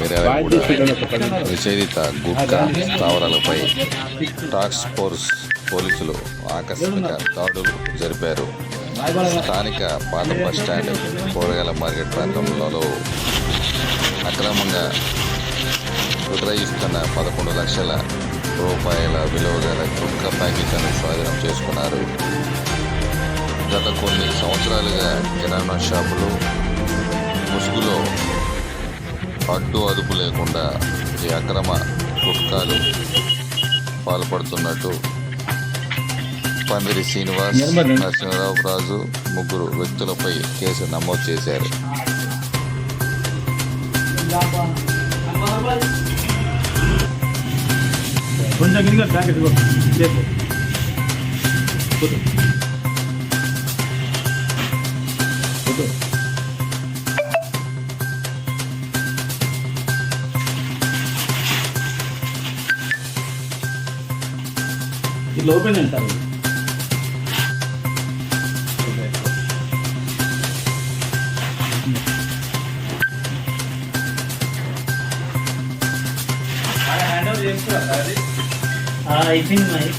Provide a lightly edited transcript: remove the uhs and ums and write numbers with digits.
మిర్యాలగూడ నిషేధిత gutka స్థావరాలపై task force పోలీసులు ఆకస్మిక దాడులు జరిపారు. స్థానిక పాత బస్టాండ్ కూరగాయల మార్కెట్ ప్రాంతంలో అక్రమంగా విక్రయిస్తున్న 11 లక్షల రూపాయల విలువ గల గుట్కా ప్యాకెట్లను స్వాధీనం చేసుకున్నారు. గత కొన్ని సంవత్సరాలుగా కిరాణా షాపులు ముసుగులో అడ్డు అదుపు లేకుండా ఈ అక్రమ గుట్కాలు పాల్పడుతున్నట్టు పందిరి శ్రీనివాస్, నరసింహరావు రాజు ముగ్గురు వ్యక్తులపై కేసు నమోదు చేశారు. ఇది ఓపెన్ అంటారు. హ్యాండ్ ఓవర్ చేస్తారా? అయిపోయింది మరి.